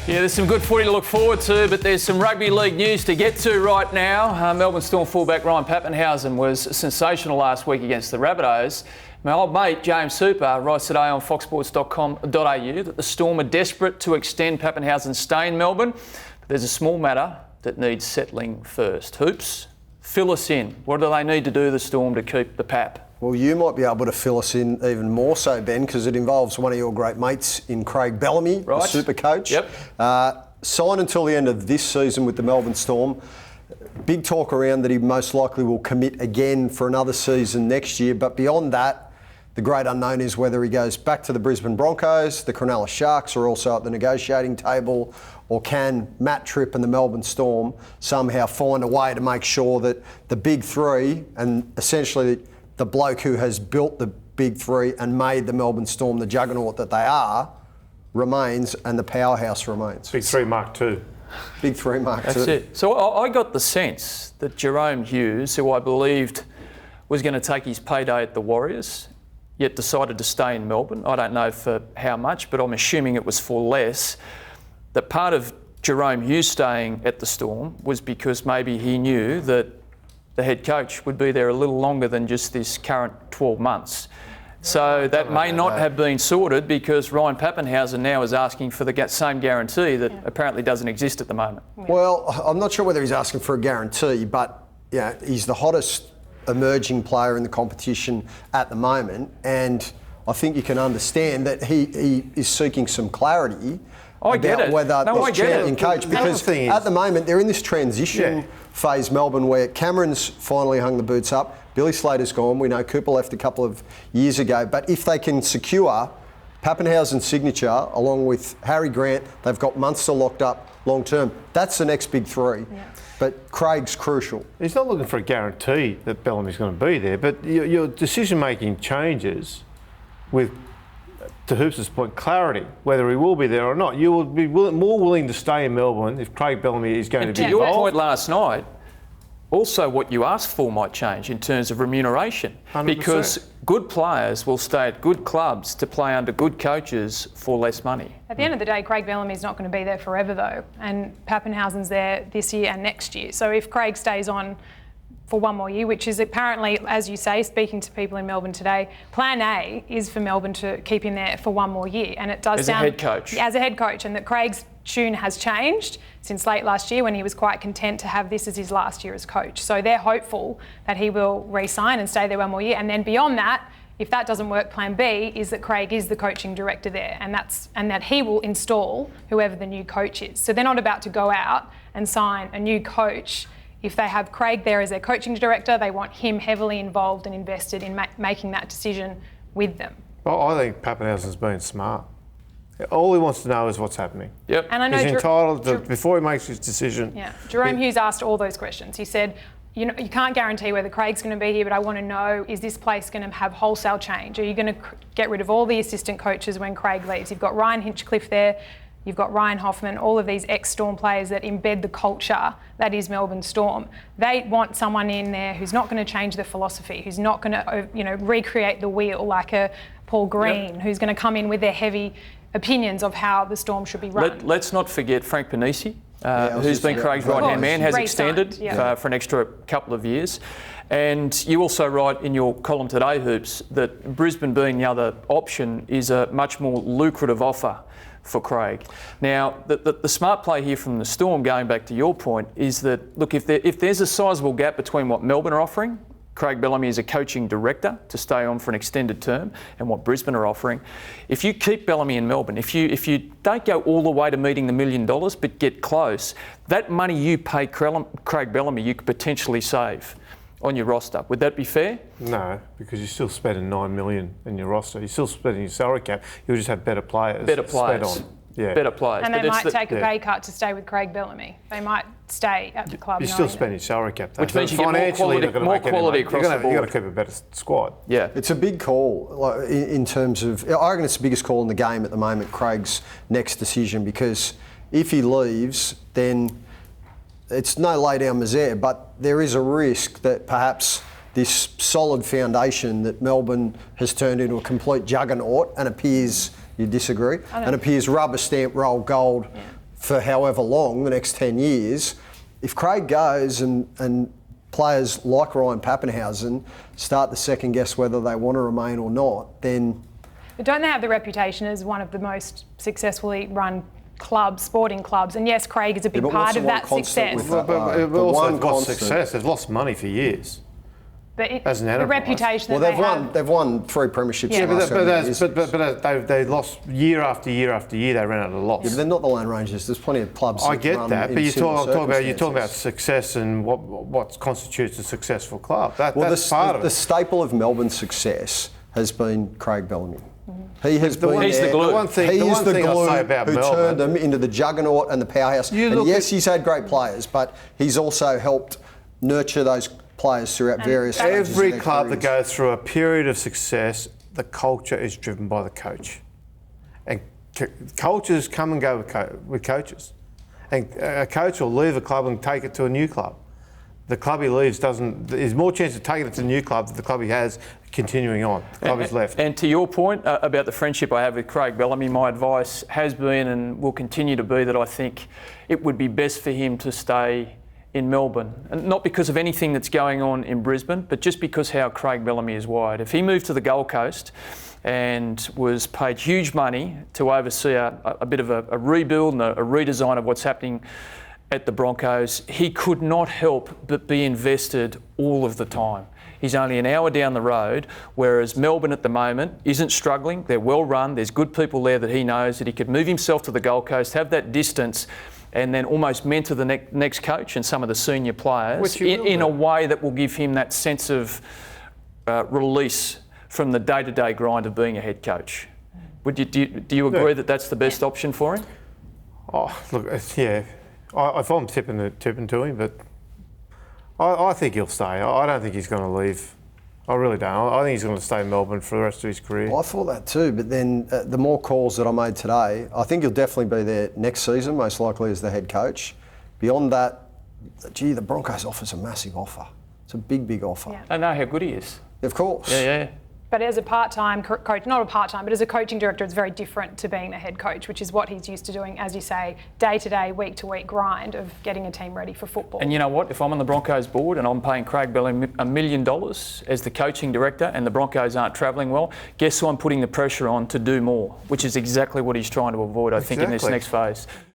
Yeah, there's some good footy to look forward to, but there's some rugby league news to get to right now. Melbourne Storm fullback Ryan Papenhuyzen was sensational last week against the Rabbitohs. My old mate James Super writes today on foxsports.com.au that the Storm are desperate to extend Papenhuyzen's stay in Melbourne, but there's a small matter that needs settling first. Hoops, fill us in. What do they need to do, the Storm, to keep the Pap? Well, you might be able to fill us in even more so, Ben, because it involves one of your great mates in Craig Bellamy, right. The supercoach. Yep. Signed until the end of this season with the Melbourne Storm. Big talk around that he most likely will commit again for another season next year. But beyond that, the great unknown is whether he goes back to the Brisbane Broncos, the Cronulla Sharks are also at the negotiating table, or can Matt Tripp and the Melbourne Storm somehow find a way to make sure that the big three, and essentially the bloke who has built the big three and made the Melbourne Storm the juggernaut that they are, remains, and the powerhouse remains. Big three Mark II. Big three Mark II. That's it. So I got the sense that Jerome Hughes, who I believed was going to take his payday at the Warriors, yet decided to stay in Melbourne. I don't know for how much, but I'm assuming it was for less. That part of Jerome Hughes staying at the Storm was because maybe he knew that the head coach would be there a little longer than just this current 12 months. So that may not have been sorted because Ryan Papenhuyzen now is asking for the same guarantee that apparently doesn't exist at the moment. Well, I'm not sure whether he's asking for a guarantee, but he's the hottest emerging player in the competition at the moment, and I think you can understand that he is seeking some clarity about whether this champion coach, because at the moment they're in this transition phase, Melbourne, where Cameron's finally hung the boots up, Billy Slater's gone, we know Cooper left a couple of years ago, but if they can secure Papenhuyzen's signature along with Harry Grant, they've got Munster locked up long term. That's the next big three. Yeah. But Craig's crucial. He's not looking for a guarantee that Bellamy's going to be there, but your decision-making changes with, to Hoops' point, clarity, whether he will be there or not. You will be more willing to stay in Melbourne if Craig Bellamy is going to be involved. Your point last night, also what you asked for might change in terms of remuneration. 100%. Because good players will stay at good clubs to play under good coaches for less money. At the end of the day, Craig Bellamy's not going to be there forever though, and Papenhuyzen's there this year and next year. So if Craig stays on for one more year, which is apparently, as you say, speaking to people in Melbourne today, plan A is for Melbourne to keep him there for one more year. And it does as a head coach. As a head coach, and that Craig's tune has changed since late last year when he was quite content to have this as his last year as coach. So they're hopeful that he will re-sign and stay there one more year. And then beyond that, if that doesn't work, plan B is that Craig is the coaching director there, and that he will install whoever the new coach is. So they're not about to go out and sign a new coach. If they have Craig there as their coaching director, they want him heavily involved and invested in making that decision with them. Well, I think Papenhuyzen's been smart. All he wants to know is what's happening. Yep. And I know he's entitled to, before he makes his decision. Yeah. Jerome Hughes asked all those questions. He said, you can't guarantee whether Craig's going to be here, but I want to know, is this place going to have wholesale change? Are you going to get rid of all the assistant coaches when Craig leaves? You've got Ryan Hinchcliffe there. You've got Ryan Hoffman, all of these ex-Storm players that embed the culture that is Melbourne Storm. They want someone in there who's not going to change the philosophy, who's not going to, recreate the wheel like a Paul Green, who's going to come in with their heavy opinions of how the Storm should be run. Let's not forget Frank Panisi, who's been Craig's right-hand man, has extended for an extra couple of years. And you also write in your column today, Hoops, that Brisbane being the other option is a much more lucrative offer for Craig. Now, the smart play here from the Storm, going back to your point, is that, look, if there's a sizable gap between what Melbourne are offering, Craig Bellamy is a coaching director to stay on for an extended term, and what Brisbane are offering, if you keep Bellamy in Melbourne, if you don't go all the way to meeting the $1 million, but get close, that money you pay Craig Bellamy, you could potentially save on your roster. Would that be fair? No, because you're still spending $9 million in your roster. You're still spending your salary cap. You'll just have better players. Better players. Spent on. Yeah. Better players. And they might take a pay cut to stay with Craig Bellamy. They might stay at the club. You're still spending salary cap, though. Which means you get more quality across the board. You've got to keep a better squad. Yeah. It's a big call in terms of, I reckon it's the biggest call in the game at the moment, Craig's next decision, because if he leaves, then it's no lay down misère, but there is a risk that perhaps this solid foundation that Melbourne has turned into a complete juggernaut and appears, you disagree, and appears rubber stamp roll gold for however long, the next 10 years. If Craig goes and players like Ryan Papenhuyzen start to second guess whether they want to remain or not, then... But don't they have the reputation as one of the most successfully run clubs, sporting clubs? And yes, Craig is a big part of that success. But also they've lost success. They've lost money for years. But as an the reputation well, they've won 3 premierships. Yeah. But they lost year after year after year. They ran out of loss. Yeah, but they're not the Lone Rangers. There's plenty of clubs. I get that, but you're talking about success and what constitutes a successful club. That's part of it. The staple of Melbourne's success has been Craig Bellamy. He has been he's the glue. The one thing I'll say about who Melbourne, turned them into the juggernaut and the powerhouse. And yes, he's had great players, but he's also helped nurture those players throughout various stages every of their club careers. that goes through a period of success, the culture is driven by the coach. And cultures come and go with coaches. And a coach will leave a club and take it to a new club. The club he leaves there's more chance of taking it to the new club than the club he has continuing on. The club is left. And to your point about the friendship I have with Craig Bellamy, my advice has been and will continue to be that I think it would be best for him to stay in Melbourne. And not because of anything that's going on in Brisbane, but just because how Craig Bellamy is wired. If he moved to the Gold Coast and was paid huge money to oversee a bit of a rebuild and a redesign of what's happening at the Broncos, he could not help but be invested all of the time. He's only an hour down the road, whereas Melbourne at the moment isn't struggling. They're well run. There's good people there that he knows that he could move himself to the Gold Coast, have that distance, and then almost mentor the next coach and some of the senior players in a way that will give him that sense of release from the day-to-day grind of being a head coach. Do you agree that that's the best option for him? Oh, look, yeah. If I'm tipping to him, but I think he'll stay. I don't think he's going to leave. I really don't. I think he's going to stay in Melbourne for the rest of his career. Well, I thought that too, but then the more calls that I made today, I think he'll definitely be there next season, most likely as the head coach. Beyond that, gee, the Broncos offers a massive offer. It's a big, big offer. Yeah. I know how good he is. Of course. Yeah. But as a part-time coach, not a part-time, but as a coaching director, it's very different to being the head coach, which is what he's used to doing, as you say, day-to-day, week-to-week grind of getting a team ready for football. And you know what? If I'm on the Broncos board and I'm paying Craig Bellamy $1 million as the coaching director and the Broncos aren't travelling well, guess who I'm putting the pressure on to do more, which is exactly what he's trying to avoid, I think, in this next phase.